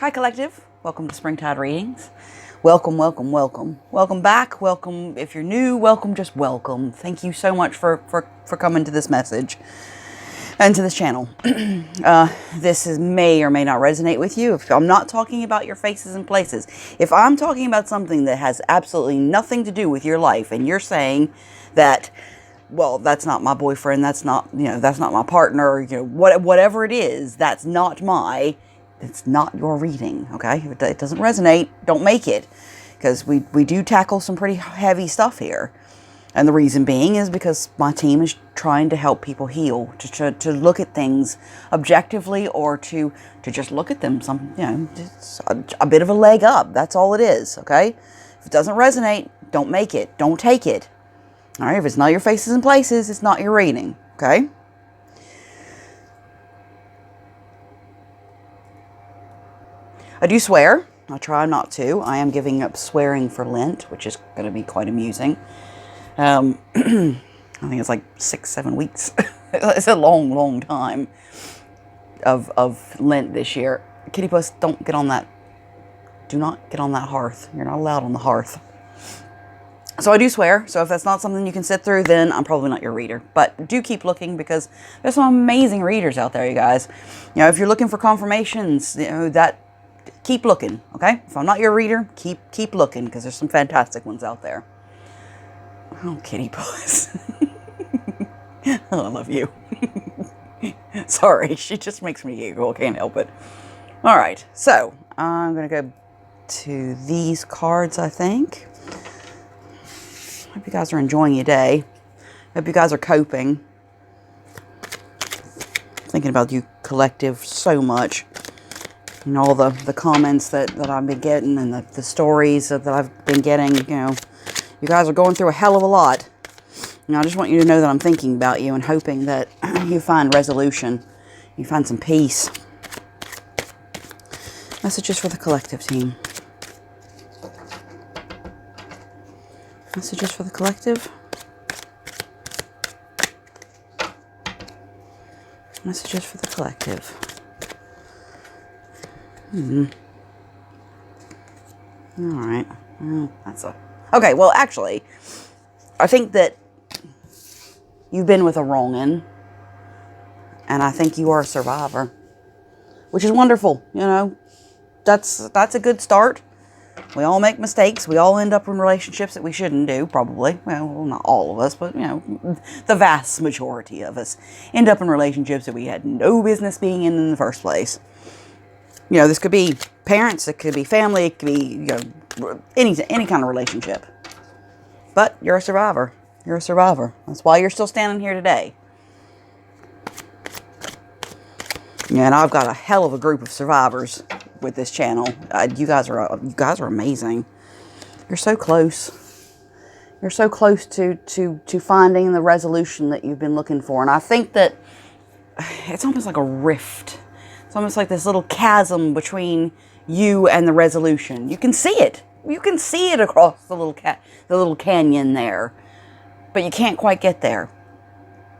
Hi, Collective. Welcome to Springtide Readings. Welcome, welcome, welcome. Welcome back. Welcome. If you're new, welcome, just welcome. Thank you so much for coming to this message and to this channel. May or may not resonate with you. If I'm not talking about your faces and places, if I'm talking about something that has absolutely nothing to do with your life and you're saying that, well, that's not my boyfriend, that's not, that's not my partner, whatever it is, it's not your reading, okay? If it doesn't resonate, don't make it, because we do tackle some pretty heavy stuff here. And the reason being is because my team is trying to help people heal, to look at things objectively, or to just look at them just a bit of a leg up. That's all it is, okay? If it doesn't resonate, don't make it. Don't take it. All right? If it's not your faces and places, it's not your reading, okay? I do swear. I try not to. I am giving up swearing for Lent, which is going to be quite amusing. I think it's like 6-7 weeks. It's a long time of Lent this year. Kitty Puss, don't get on that. Do not get on that hearth. You're not allowed on the hearth. So I do swear. So if that's not something you can sit through, then I'm probably not your reader. But do keep looking, because there's some amazing readers out there, you guys. If you're looking for confirmations, keep looking, okay? If I'm not your reader, keep looking, because there's some fantastic ones out there. Oh, Kitty Puss. Oh, I love you. Sorry, she just makes me giggle. I can't help it. All right, so I'm going to go to these cards, I think. Hope you guys are enjoying your day. Hope you guys are coping. Thinking about you, Collective, so much. And all the comments that I've been getting, and the stories that I've been getting, you guys are going through a hell of a lot. I just want you to know that I'm thinking about you and hoping that you find resolution. You find some peace. Messages for the Collective team. Messages for the Collective. Messages for the Collective. All right. Okay, well, actually, I think that you've been with a wrong'un, and I think you are a survivor, which is wonderful. That's a good start. We all make mistakes. We all end up in relationships that we shouldn't do, probably. Well, not all of us, but, the vast majority of us end up in relationships that we had no business being in the first place. This could be parents, it could be family, it could be, any kind of relationship. But you're a survivor. You're a survivor. That's why you're still standing here today. And I've got a hell of a group of survivors with this channel. You guys are amazing. You're so close. You're so close to finding the resolution that you've been looking for. And I think that it's almost like a rift. It's almost like this little chasm between you and the resolution. You can see it. You can see it across the little canyon there. But you can't quite get there.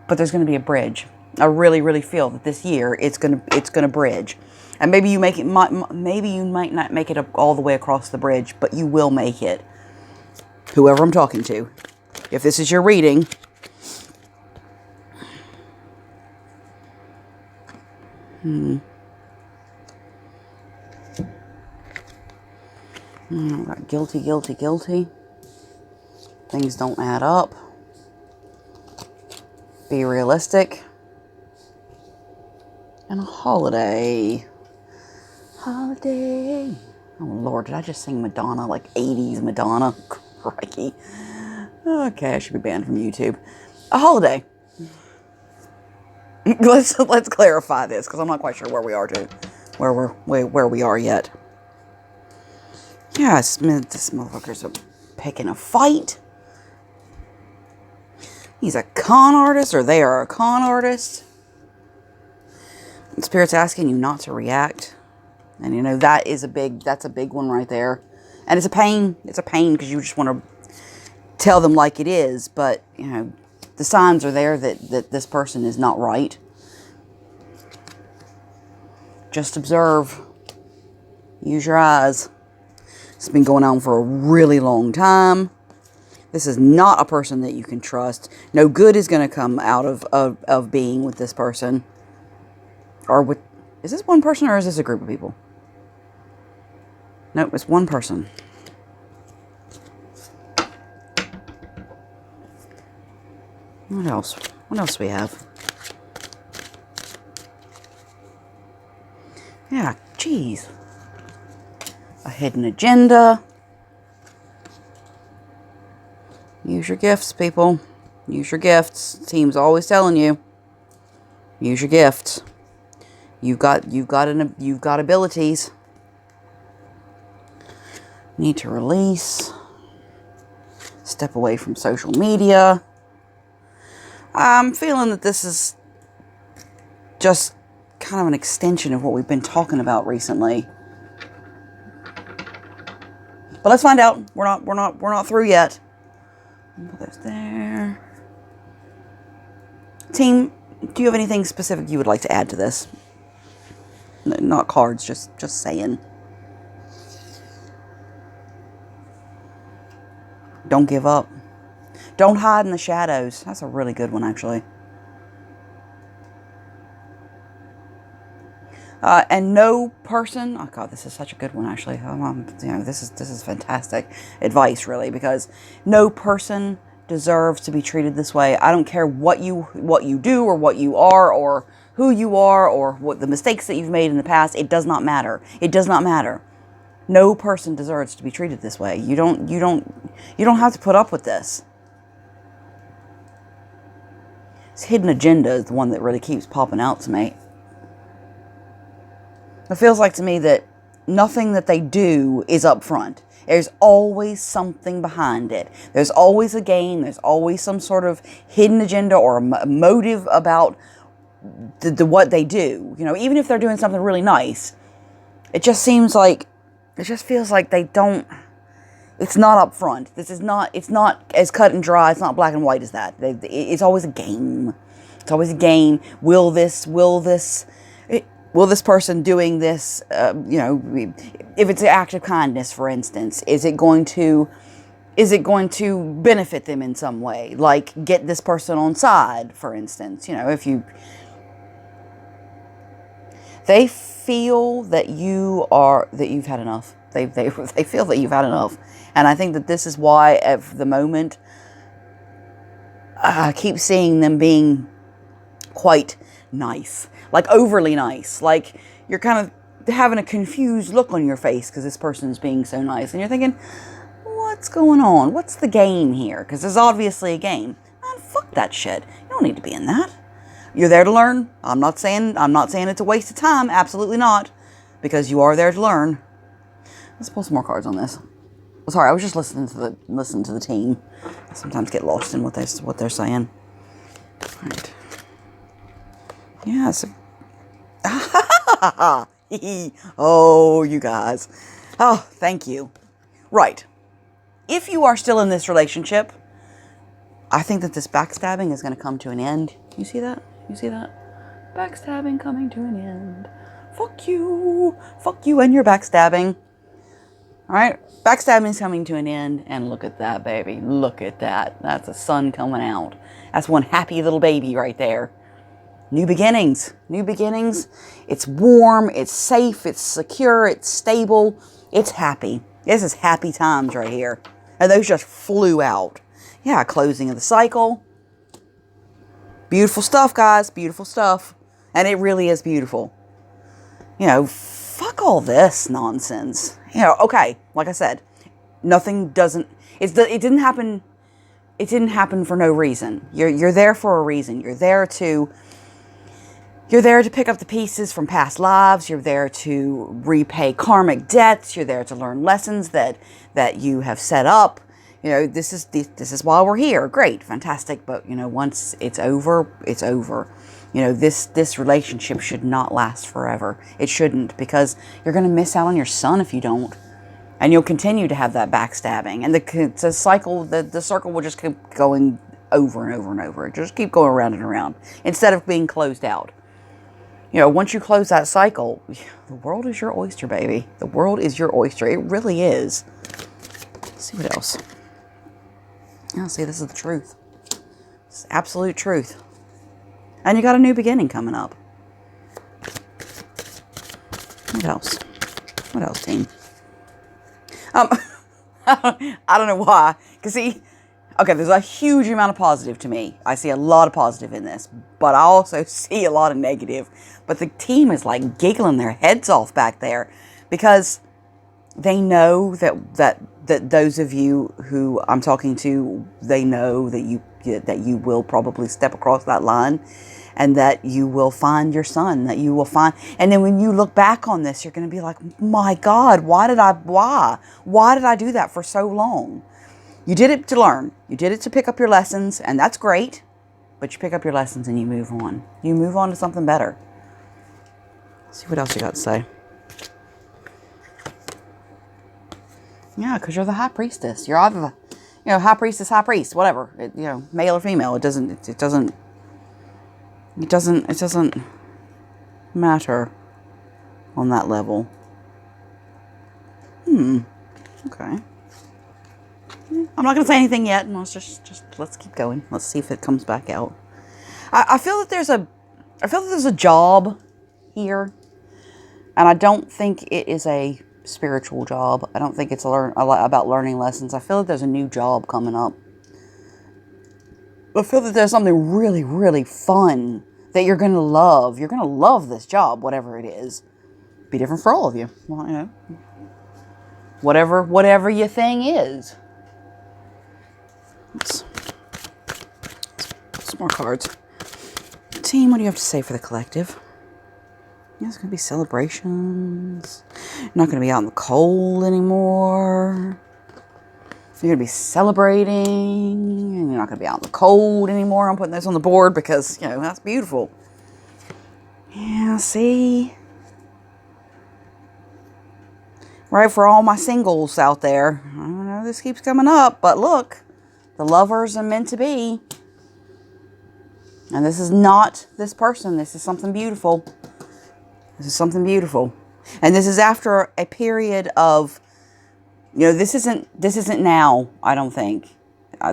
But there's going to be a bridge. I really, really feel that this year it's going to bridge. And maybe you might not make it all the way across the bridge, but you will make it. Whoever I'm talking to. If this is your reading, got guilty, guilty, guilty. Things don't add up. Be realistic. And a holiday. Holiday. Oh, Lord, did I just sing Madonna, like 80s Madonna? Crikey. Okay, I should be banned from YouTube. A holiday. Let's clarify this, because I'm not quite sure where we are where we are yet. Yes, this motherfucker's picking a fight. He's a con artist, or they are a con artist. Spirit's asking you not to react. And that's a big one right there. And it's a pain. It's a pain, because you just want to tell them like it is. But, the signs are there that this person is not right. Just observe. Use your eyes. It's been going on for a really long time. This is not a person that you can trust. No good is going to come out of being with this person. Or with... Is this one person or is this a group of people? Nope, it's one person. What else? What else do we have? Yeah, geez. A hidden agenda. Use your gifts, people. Use your gifts. Team's always telling you. Use your gifts. You've got abilities. Need to release. Step away from social media. I'm feeling that this is just kind of an extension of what we've been talking about recently. But let's find out. We're not through yet. Put this there. Team, do you have anything specific you would like to add to this? Not cards, just saying. Don't give up. Don't hide in the shadows. That's a really good one, actually. And no person, oh God, this is such a good one, actually. This is fantastic advice, really, because no person deserves to be treated this way. I don't care what you do or what you are or who you are or what the mistakes that you've made in the past. It does not matter. It does not matter. No person deserves to be treated this way. You don't have to put up with this. This hidden agenda is the one that really keeps popping out to me. It feels like to me that nothing that they do is up front. There's always something behind it. There's always a game. There's always some sort of hidden agenda or a motive about what they do. You know, even if they're doing something really nice, it just feels like they don't. It's not up front. It's not as cut and dry. It's not black and white as that. It's always a game. It's always a game. Will this person doing this, if it's an act of kindness, for instance, is it going to benefit them in some way? Like get this person on side, for instance. You know, they feel that you've had enough. They feel that you've had enough. And I think that this is why at the moment I keep seeing them being quite nice. Like overly nice. Like you're kind of having a confused look on your face because this person's being so nice. And you're thinking, what's going on? What's the game here? Because there's obviously a game. Man, fuck that shit. You don't need to be in that. You're there to learn. I'm not saying it's a waste of time. Absolutely not. Because you are there to learn. Let's pull some more cards on this. Sorry, I was just listening to the team. I sometimes get lost in what they're saying. All right. Yeah, so oh, you guys. Oh, thank you. Right. If you are still in this relationship, I think that this backstabbing is going to come to an end. You see that? You see that? Backstabbing coming to an end. Fuck you. Fuck you and your backstabbing. All right? Backstabbing is coming to an end. And look at that, baby. Look at that. That's the sun coming out. That's one happy little baby right there. New beginnings. New beginnings. It's warm. It's safe. It's secure. It's stable. It's happy. This is happy times right here. And those just flew out. Yeah, closing of the cycle. Beautiful stuff, guys. Beautiful stuff. And it really is beautiful. You know, fuck all this nonsense. You know, okay, like I said, it didn't happen for no reason. You're there for a reason. You're there to pick up the pieces from past lives. You're there to repay karmic debts. You're there to learn lessons that you have set up. You know, this is why we're here. Great, fantastic. But, you know, once it's over, it's over. You know, this relationship should not last forever. It shouldn't, because you're going to miss out on your son if you don't. And you'll continue to have that backstabbing. And the cycle, the circle will just keep going over and over and over. Just keep going around and around instead of being closed out. You know, once you close that cycle, the world is your oyster, baby. The world is your oyster. It really is. Let's see what else. Yeah, see, this is the truth. It's absolute truth. And you got a new beginning coming up. What else? What else, team? I don't know why. Because see, okay, there's a huge amount of positive to me. I see a lot of positive in this. But I also see a lot of negative. But the team is like giggling their heads off back there. Because they know that those of you who I'm talking to, they know that you will probably step across that line. And that you will find your son, that you will find, and then when you look back on this, you're going to be like, my God, why did I do that for so long? You did it to learn. You did it to pick up your lessons, and that's great, but you pick up your lessons and you move on. You move on to something better. Let's see what else you got to say. Yeah, because you're the high priestess. You're either the, high priestess, high priest, whatever. Male or female. It doesn't matter on that level. Okay. I'm not going to say anything yet. And let's keep going. Let's see if it comes back out. I feel that there's a job here. And I don't think it is a spiritual job. I don't think it's about learning lessons. I feel that there's a new job coming up. I feel that there's something really, really fun that you're going to love. You're going to love this job, whatever it is. Be different for all of you. Well, whatever your thing is. Let's some more cards. Team, what do you have to say for the collective? It's going to be celebrations. You're not going to be out in the cold anymore. You're going to be celebrating, and you're not going to be out in the cold anymore. I'm putting this on the board because, that's beautiful. Yeah, see? Right, for all my singles out there. I don't know, this keeps coming up, but look. The lovers are meant to be. And this is not this person. This is something beautiful. This is something beautiful. And this is after a period of... this isn't now, I don't think.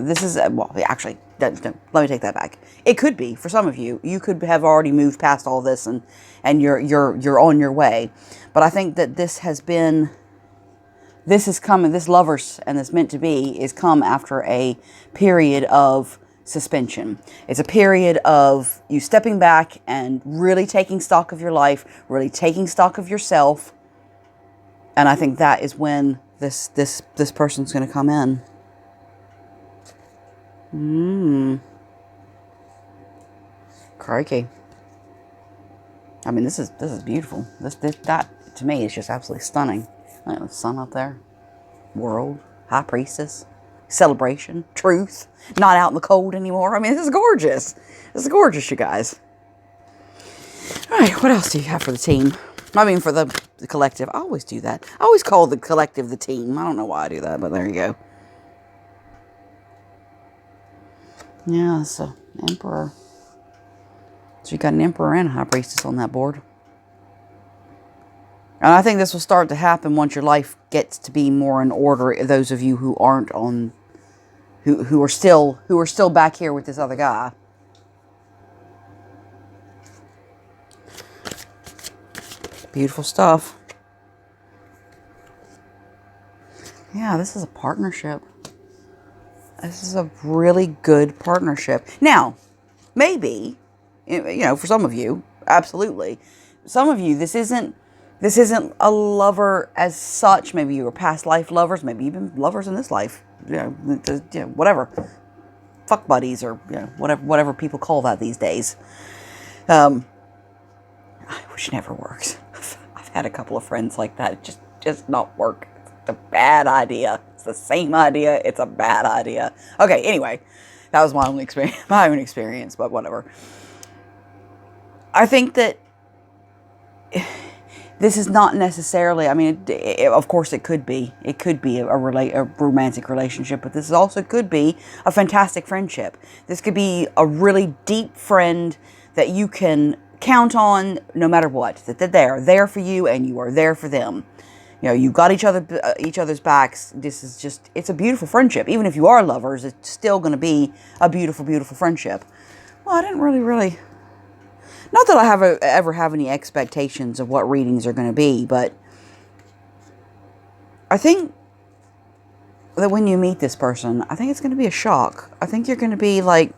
This is, actually, let me take that back. It could be, for some of you. You could have already moved past all this and you're on your way. But I think that this has come, this lovers and this meant to be is come after a period of suspension. It's a period of you stepping back and really taking stock of your life, really taking stock of yourself. And I think that is when this person's going to come in. Crikey. I mean, this is beautiful. That to me is just absolutely stunning. Look at the sun up there. World, high priestess, celebration, truth, not out in the cold anymore. I mean, this is gorgeous. This is gorgeous, you guys. All right, what else do you have for the team? I mean, for the collective. I always do that. I always call the collective the team. I don't know why I do that, but there you go. Yeah, so emperor. So you got an emperor and a high priestess on that board. And I think this will start to happen once your life gets to be more in order. Those of you who aren't on, who are still back here with this other guy. Beautiful stuff. Yeah, this is a partnership. This is a really good partnership. Now, maybe, for some of you, absolutely. Some of you, this isn't a lover as such. Maybe you were past life lovers. Maybe even lovers in this life. Whatever. Fuck buddies or whatever people call that these days. Which never works. I've had a couple of friends like that. It just not work. It's a bad idea. It's the same idea. It's a bad idea. Okay, anyway. That was my own experience, but whatever. I think that this is not necessarily, I mean, of course it could be. It could be a romantic relationship, but this also could be a fantastic friendship. This could be a really deep friend that you can count on no matter what, that they are there for you and you are there for them. You know, you got each other's backs. This is just, it's a beautiful friendship. Even if you are lovers, it's still going to be a beautiful, beautiful friendship. Well, I didn't really, not that I ever have any expectations of what readings are going to be, but I think that when you meet this person, I think it's going to be a shock. I think you're going to be like,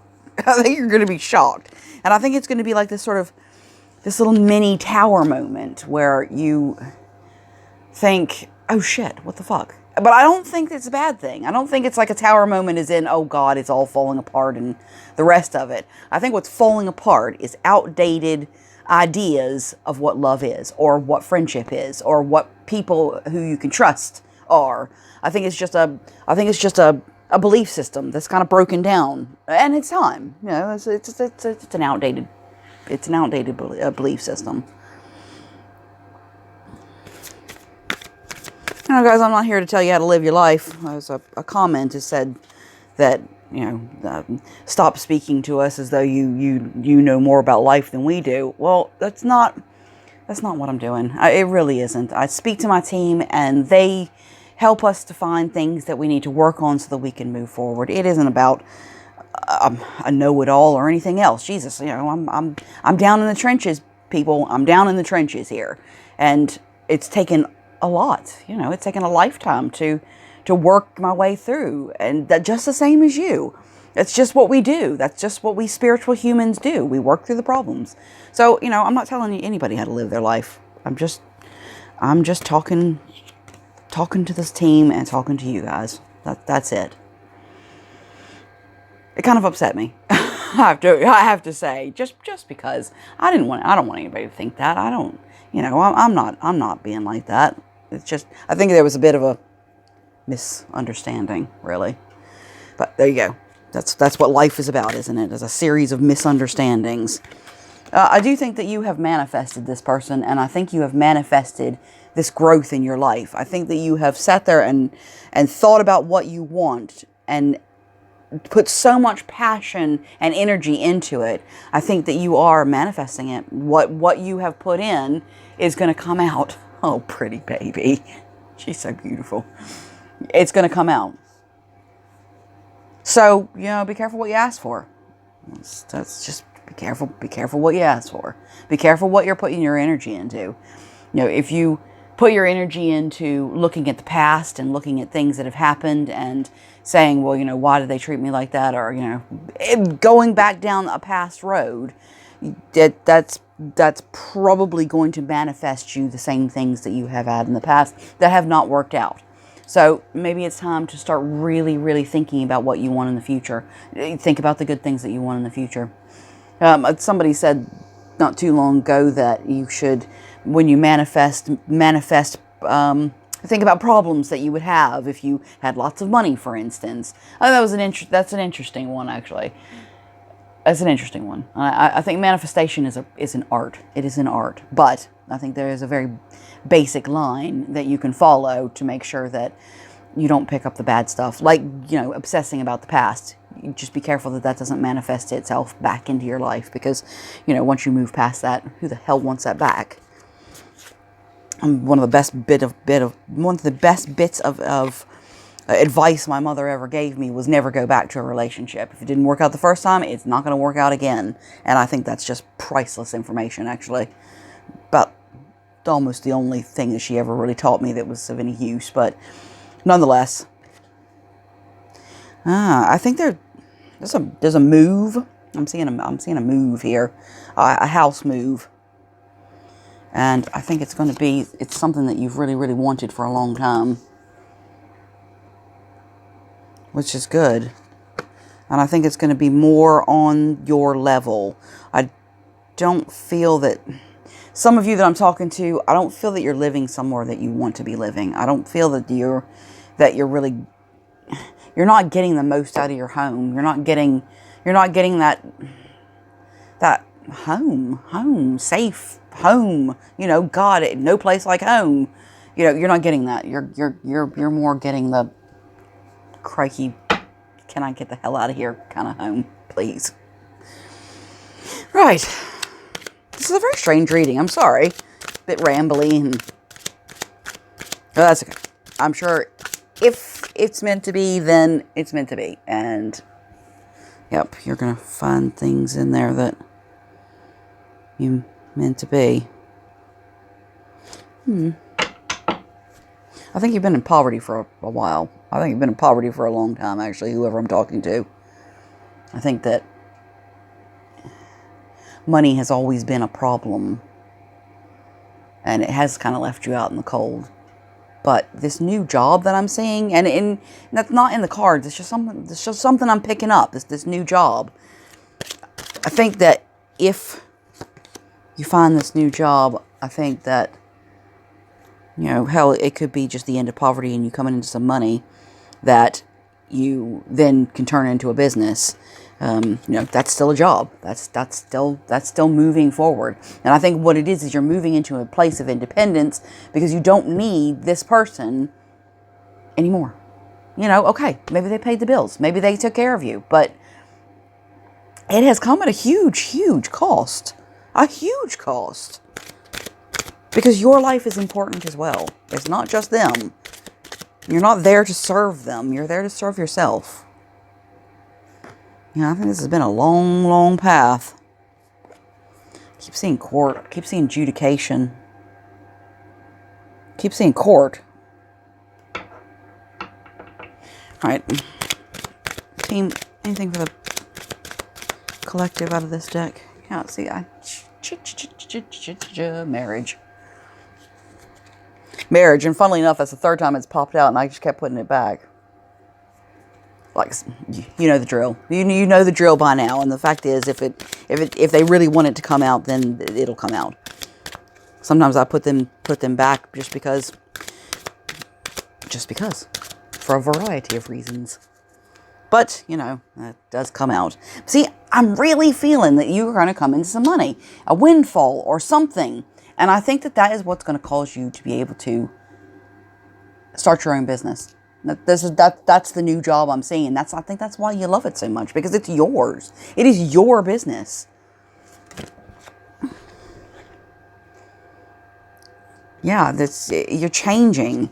I think you're going to be shocked. And I think it's going to be like this little mini tower moment where you think, oh shit, what the fuck? But I don't think it's a bad thing. I don't think it's like a tower moment as in, oh God, it's all falling apart and the rest of it. I think what's falling apart is outdated ideas of what love is, or what friendship is, or what people who you can trust are. I think it's just a belief system that's kind of broken down, and it's time. You know, it's an outdated belief system. You know, guys, I'm not here to tell you how to live your life. There's a comment that said that, you know, stop speaking to us as though you know more about life than we do. Well, that's not what I'm doing. It really isn't. I speak to my team, and they help us to find things that we need to work on so that we can move forward. It isn't about a know-it-all or anything else. Jesus, you know, I'm down in the trenches, people. I'm down in the trenches here, and it's taken a lot. You know, it's taken a lifetime to work my way through, and that just the same as you. It's just what we do. That's just what we spiritual humans do. We work through the problems. So, you know, I'm not telling anybody how to live their life. I'm just talking to this team and talking to you guys. That's it. It kind of upset me. I have to say, just because I don't want anybody to think that. I don't, you know, I'm not being like that. It's just, I think there was a bit of a misunderstanding, really. But there you go. That's what life is about, isn't it? It's a series of misunderstandings. I do think that you have manifested this person, and I think you have manifested this growth in your life. I think that you have sat there and thought about what you want and put so much passion and energy into it. I think that you are manifesting it. What you have put in is going to come out. Oh, pretty baby. She's so beautiful. It's going to come out. So, you know, be careful what you ask for. That's just, be careful what you ask for. Be careful what you're putting your energy into. You know, if you put your energy into looking at the past and looking at things that have happened and saying, well, you know, why did they treat me like that? Or, you know, going back down a past road, that's probably going to manifest you the same things that you have had in the past that have not worked out. So maybe it's time to start really, really thinking about what you want in the future. Think about the good things that you want in the future. Somebody said not too long ago that you should, when you manifest, think about problems that you would have if you had lots of money, for instance. That's an interesting one, actually. That's an interesting one. I think manifestation is an art. It is an art. But I think there is a very basic line that you can follow to make sure that you don't pick up the bad stuff. Like, you know, obsessing about the past. You just be careful that doesn't manifest itself back into your life. Because, you know, once you move past that, who the hell wants that back? One of the best bits of advice my mother ever gave me was never go back to a relationship. If it didn't work out the first time, it's not going to work out again. And I think that's just priceless information, actually. But almost the only thing that she ever really taught me that was of any use. But nonetheless, I think there's a move. I'm seeing a move here, a house move. And I think it's something that you've really, really wanted for a long time. Which is good. And I think it's going to be more on your level. I don't feel that, some of you that I'm talking to, I don't feel that you're living somewhere that you want to be living. I don't feel that you're not getting the most out of your home. You're not getting that home, safe home. You know, God, no place like home. You know, you're not getting that. You're more getting the, crikey, can I get the hell out of here kind of home, please. Right. This is a very strange reading. I'm sorry. A bit rambly. But that's okay. I'm sure if it's meant to be, then it's meant to be. And, yep, you're going to find things in there that you meant to be. I think you've been in poverty for a while. I think you've been in poverty for a long time, actually, whoever I'm talking to. I think that money has always been a problem. And it has kind of left you out in the cold. But this new job that I'm seeing, and that's not in the cards, it's just something I'm picking up, this new job. I think that if you find this new job, I think that, you know, hell, it could be just the end of poverty and you coming into some money that you then can turn into a business. You know, that's still a job. That's still moving forward. And I think what it is you're moving into a place of independence because you don't need this person anymore. You know, okay, maybe they paid the bills. Maybe they took care of you. But it has come at a huge, huge cost. A huge cost. Because your life is important as well. It's not just them. You're not there to serve them. You're there to serve yourself. Yeah, I think this has been a long, long path. Keep seeing court. Keep seeing adjudication. Keep seeing court. All right. Team, anything for the collective out of this deck? Yeah, let's see. Marriage. Marriage, and funnily enough, that's the third time it's popped out, and I just kept putting it back. Like, you know the drill. You know the drill by now, and the fact is, if they really want it to come out, then it'll come out. Sometimes I put them back just because, for a variety of reasons. But you know, that does come out. See, I'm really feeling that you're going to come into some money, a windfall or something, and I think that is what's going to cause you to be able to start your own business. That's the new job I'm seeing. I think that's why you love it so much, because it's yours. It is your business. Yeah, you're changing.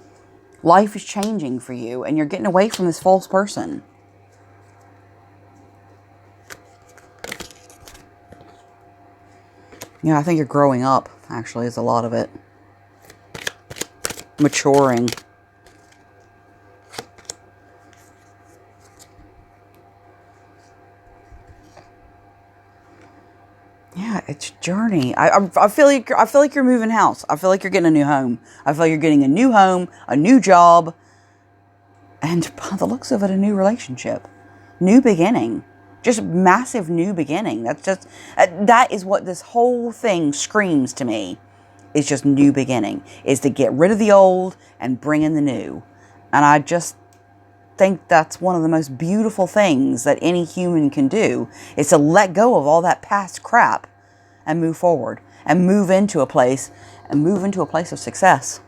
Life is changing for you, and you're getting away from this false person. Yeah, I think you're growing up, actually, is a lot of it. Maturing. Yeah, it's journey. I feel like you're moving house. I feel like you're getting a new home. I feel like you're getting a new home, a new job, and by the looks of it, a new relationship, new beginning, just massive new beginning. That is what this whole thing screams to me. Is just new beginning. Is to get rid of the old and bring in the new, and I just think that's one of the most beautiful things that any human can do, is to let go of all that past crap and move forward and move into a place of success.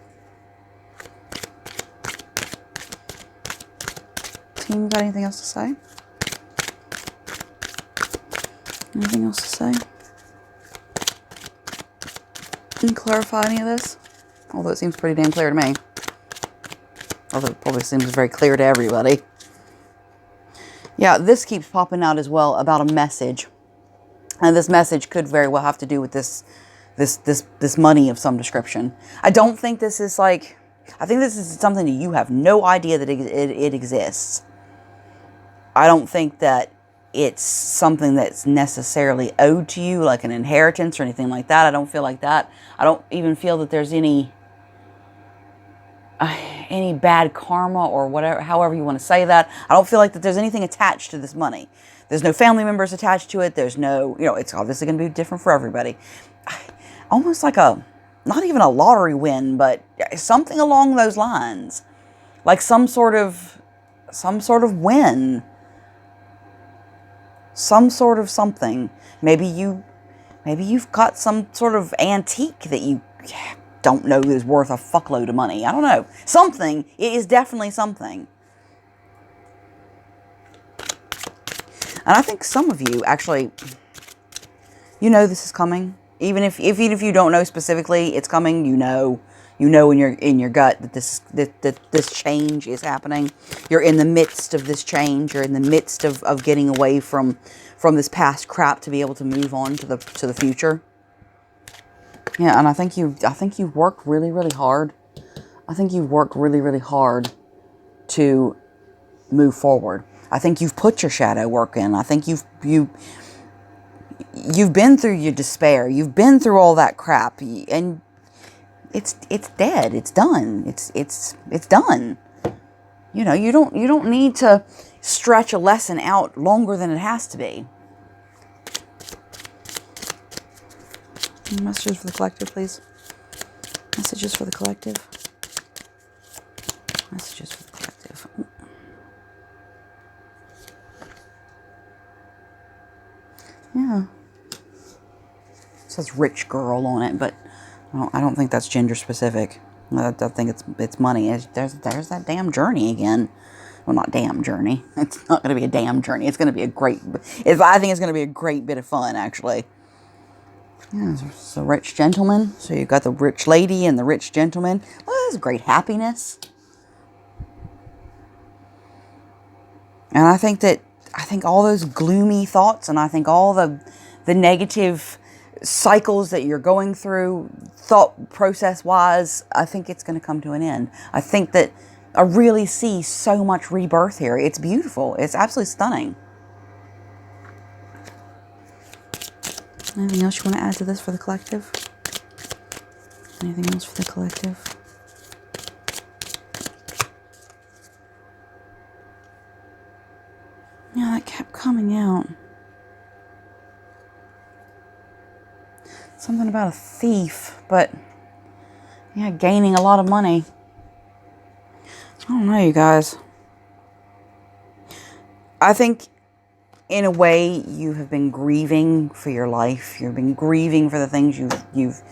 Team, got anything else to say? Anything else to say? Can you clarify any of this? Although it seems pretty damn clear to me. Although it probably seems very clear to everybody. Yeah, this keeps popping out as well about a message. And this message could very well have to do with this money of some description. I don't think this is like... I think this is something that you have no idea that it exists. I don't think that it's something that's necessarily owed to you, like an inheritance or anything like that. I don't feel like that. I don't even feel that there's any bad karma or whatever, however you want to say that. I don't feel like that there's anything attached to this money. There's no family members attached to it. There's no, it's obviously going to be different for everybody. Almost like not even a lottery win, but something along those lines. Like some sort of win. Some sort of something. Maybe you've got some sort of antique that you don't know is worth a fuckload of money. I don't know. Something. It is definitely something. And I think some of you actually, this is coming. Even if you don't know specifically it's coming, you know in your gut that this change is happening. You're in the midst of this change. You're in the midst of getting away from this past crap to be able to move on to the future. Yeah, and I think you've worked really, really hard. I think you've worked really, really hard to move forward. I think you've put your shadow work in. I think you've been through your despair. You've been through all that crap, and it's dead. It's done. It's done. You know, you don't need to stretch a lesson out longer than it has to be. Messages for the collective, please. Messages for the collective. Messages for the collective. Yeah. It says rich girl on it, but I don't think that's gender specific. I think it's money. There's that damn journey again. Well, not damn journey. It's not going to be a damn journey. It's going to be I think it's going to be a great bit of fun, actually. Yeah, it's a rich gentleman. So you've got the rich lady and the rich gentleman. Well, there's great happiness. And I think all those gloomy thoughts, and I think all the negative cycles that you're going through, thought process wise, I think it's going to come to an end. I think that I really see so much rebirth here. It's beautiful. It's absolutely stunning. Anything else you want to add to this for the collective? Anything else for the collective? Yeah, that kept coming out. Something about a thief, but yeah, gaining a lot of money. I don't know, you guys. I think in a way you have been grieving for your life. You've been grieving for the things you've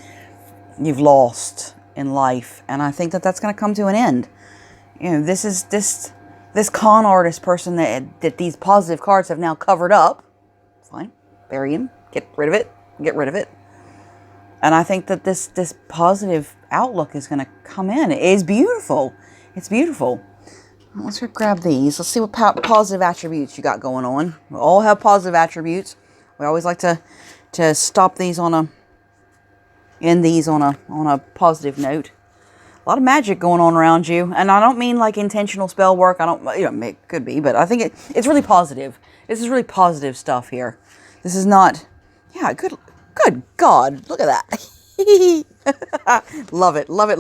lost in life, and I think that's going to come to an end. You know, this con artist person that these positive cards have now covered up. Fine, bury him, get rid of it. And I think that this positive outlook is going to come in. It is beautiful. It's beautiful. Let's grab these. Let's see what positive attributes you got going on. We all have positive attributes. We always like to stop these end these on a positive note. A lot of magic going on around you, and I don't mean like intentional spell work. It could be, but I think it's really positive. This is really positive stuff here. This is not. Yeah, good God, look at that. Love it. Look at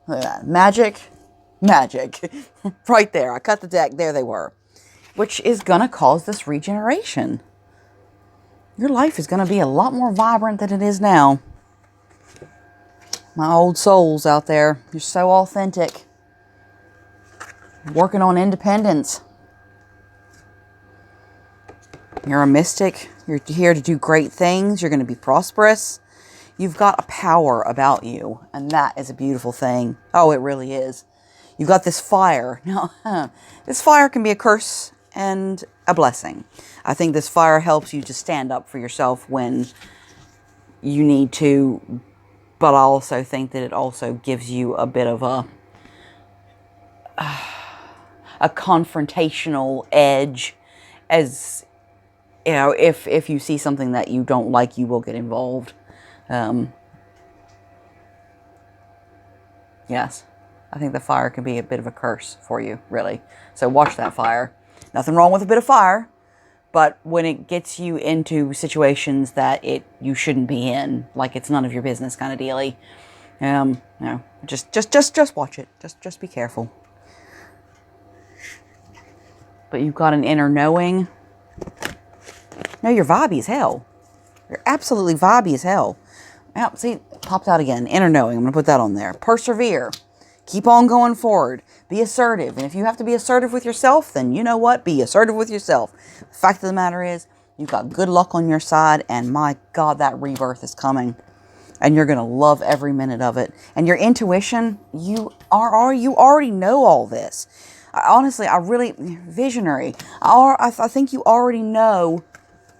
that. Magic. Right there. I cut the deck. There they were. Which is going to cause this regeneration. Your life is going to be a lot more vibrant than it is now. My old souls out there. You're so authentic. Working on independence. You're a mystic. You're here to do great things. You're going to be prosperous. You've got a power about you. And that is a beautiful thing. Oh, it really is. You've got this fire. Now, this fire can be a curse and a blessing. I think this fire helps you to stand up for yourself when you need to. But I also think that it also gives you a bit of a confrontational edge. As you know, if you see something that you don't like, you will get involved. Yes. I think the fire can be a bit of a curse for you, really. So watch that fire. Nothing wrong with a bit of fire, but when it gets you into situations that you shouldn't be in, like it's none of your business kind of dealy, no, just watch it. Just be careful. But you've got an inner knowing. No, you're vibey as hell. You're absolutely vibey as hell. Now, see, popped out again. Inner knowing. I'm going to put that on there. Persevere. Keep on going forward. Be assertive. And if you have to be assertive with yourself, then you know what? Be assertive with yourself. The fact of the matter is, you've got good luck on your side, and my God, that rebirth is coming. And you're going to love every minute of it. And your intuition, you already know all this. Honestly, visionary. I think you already know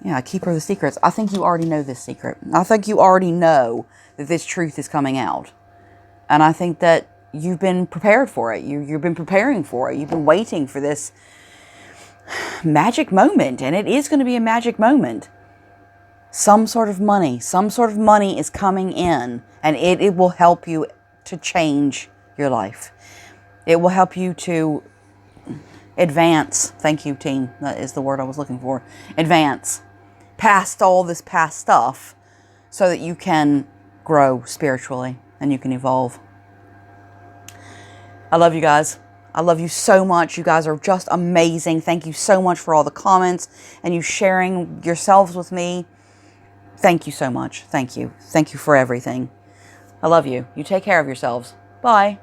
Yeah, keeper of the secrets. I think you already know this secret. I think you already know that this truth is coming out. And I think that you've been prepared for it. You've been preparing for it. You've been waiting for this magic moment. And it is going to be a magic moment. Some sort of money is coming in. And it will help you to change your life. It will help you to advance. Thank you, team. That is the word I was looking for. Advance. Past all this past stuff so that you can grow spiritually and you can evolve. I love you guys. I love you so much. You guys are just amazing. Thank you so much for all the comments and you sharing yourselves with me. Thank you so much. Thank you. Thank you for everything. I love you. You take care of yourselves. Bye.